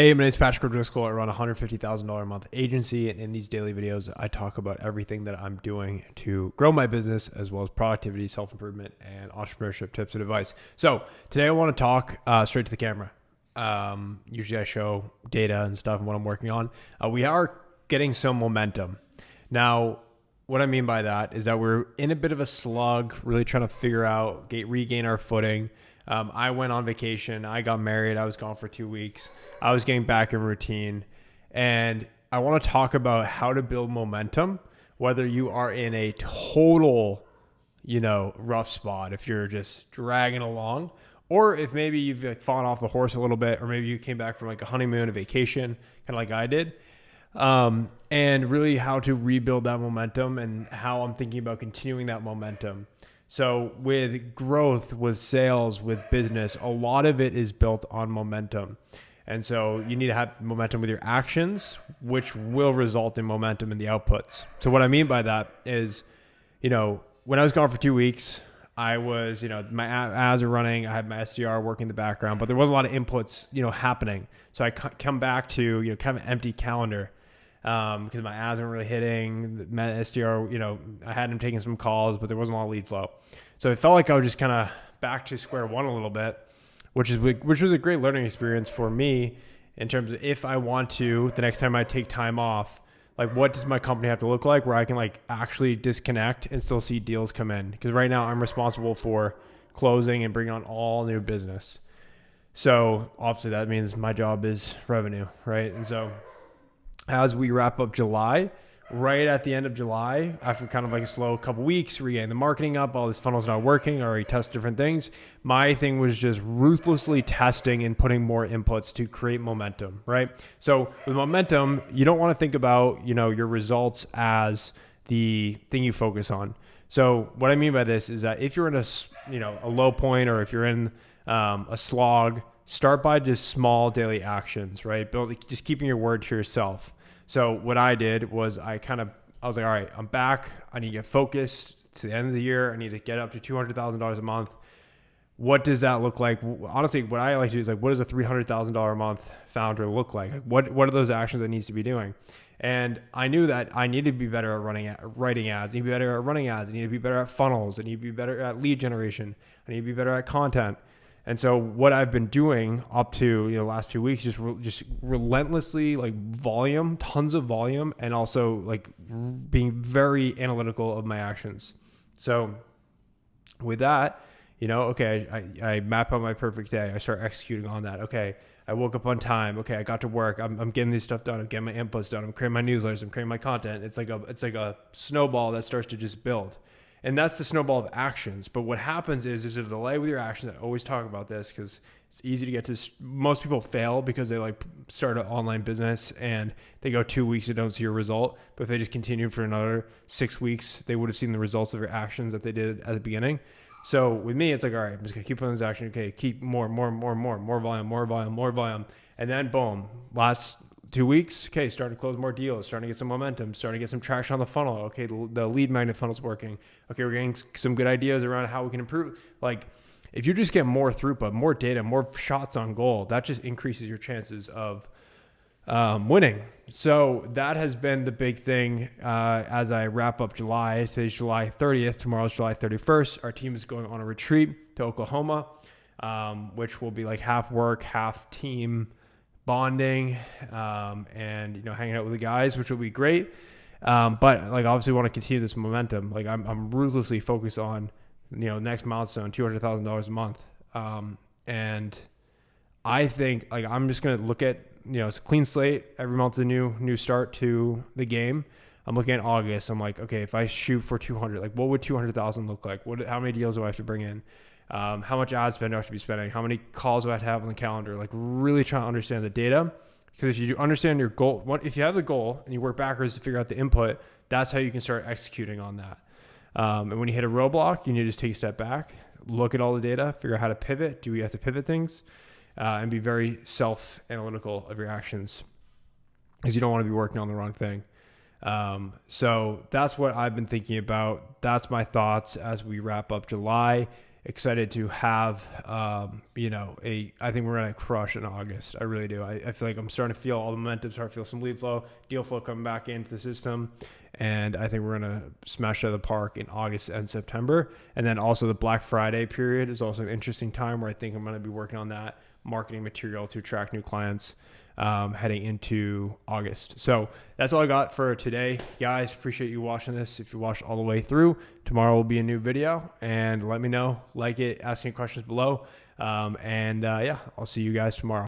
Hey, my name is Patrick O'Driscoll. I run a $150,000 a month agency, and in these daily videos, I talk about everything that I'm doing to grow my business, as well as productivity, self-improvement, and entrepreneurship tips and advice. So today I want to talk straight to the camera. Usually I show data and stuff and what I'm working on. We are getting some momentum. Now, what I mean by that is that we're in a bit of a slug, really trying to figure out, regain our footing. I went on vacation. I got married. I was gone for 2 weeks. I was getting back in routine. And I want to talk about how to build momentum, whether you are in a total, rough spot, if you're just dragging along, or if maybe you've fallen off the horse a little bit, or maybe you came back from a honeymoon, a vacation, kind of like I did. And really how to rebuild that momentum and how I'm thinking about continuing that momentum. So with growth, with sales, with business, a lot of it is built on momentum. And so you need to have momentum with your actions, which will result in momentum in the outputs. So what I mean by that is, when I was gone for 2 weeks, I was, my ads are running. I had my SDR working in the background, but there wasn't a lot of inputs, happening. So I come back to, kind of an empty calendar. Because my ads weren't really hitting. My SDR, I had him taking some calls, but there wasn't a lot of lead flow. So it felt like I was just kind of back to square one a little bit, which was a great learning experience for me in terms of if I want to, the next time I take time off, what does my company have to look like where I can actually disconnect and still see deals come in? Because right now I'm responsible for closing and bringing on all new business. So obviously that means my job is revenue, right? And so as we wrap up July, right at the end of July, after kind of a slow couple weeks, regain the marketing up, all this funnel's not working, I already test different things. My thing was just ruthlessly testing and putting more inputs to create momentum, right? So with momentum, you don't want to think about, your results as the thing you focus on. So what I mean by this is that if you're in a low point, or if you're in a slog, start by just small daily actions, right? Just keeping your word to yourself. So what I did was I was like, all right, I'm back. I need to get focused to the end of the year. I need to get up to $200,000 a month. What does that look like? Honestly, what I like to do is what does a $300,000 a month founder look like? What are those actions that needs to be doing? And I knew that I needed to be better at writing ads. I need to be better at running ads. I need to be better at funnels. I need to be better at lead generation. I need to be better at content. And so what I've been doing up to the last few weeks, just relentlessly volume, tons of volume, and also being very analytical of my actions. So with that, okay, I map out my perfect day. I start executing on that. Okay, I woke up on time. Okay, I got to work. I'm getting this stuff done. I'm getting my inputs done. I'm creating my newsletters. I'm creating my content. It's like a snowball that starts to just build. And that's the snowball of actions. But what happens is there's a delay with your actions. I always talk about this because it's easy to get to. Most people fail because they start an online business and they go 2 weeks and don't see a result. But if they just continued for another 6 weeks, they would have seen the results of their actions that they did at the beginning. So with me, it's all right, I'm just going to keep putting this action. Okay, keep more volume. And then boom, last 2 weeks, okay, starting to close more deals, starting to get some momentum, starting to get some traction on the funnel. Okay, the lead magnet funnel's working. Okay, we're getting some good ideas around how we can improve. If you just get more throughput, more data, more shots on goal, that just increases your chances of winning. So that has been the big thing as I wrap up July. Today's July 30th. Tomorrow's July 31st. Our team is going on a retreat to Oklahoma, which will be half work, half team bonding, and hanging out with the guys, which will be great. But obviously want to continue this momentum. I'm ruthlessly focused on next milestone, $200,000 a month. And I think I'm just gonna look at it's a clean slate. Every month's a new start to the game. I'm looking at August. I'm okay, if I shoot for 200, what would 200,000 look like? How many deals do I have to bring in? How much ad spend do I have to be spending? How many calls do I have to have on the calendar? Really trying to understand the data. Because if you understand your goal, if you have the goal and you work backwards to figure out the input, that's how you can start executing on that. And when you hit a roadblock, you need to just take a step back, look at all the data, figure out how to pivot. Do we have to pivot things? And be very self-analytical of your actions, because you don't want to be working on the wrong thing. So that's what I've been thinking about. That's my thoughts as we wrap up July. excited to have, I think we're going to crush in August. I really do. I feel like I'm starting to feel all the momentum, start to feel some lead flow, deal flow coming back into the system. And I think we're going to smash it out of the park in August and September. And then also the Black Friday period is also an interesting time where I think I'm going to be working on that marketing material to attract new clients heading into August. So that's all I got for today, guys. Appreciate you watching this. If you watched all the way through, tomorrow will be a new video, and let me know, like it, ask any questions below. I'll see you guys tomorrow.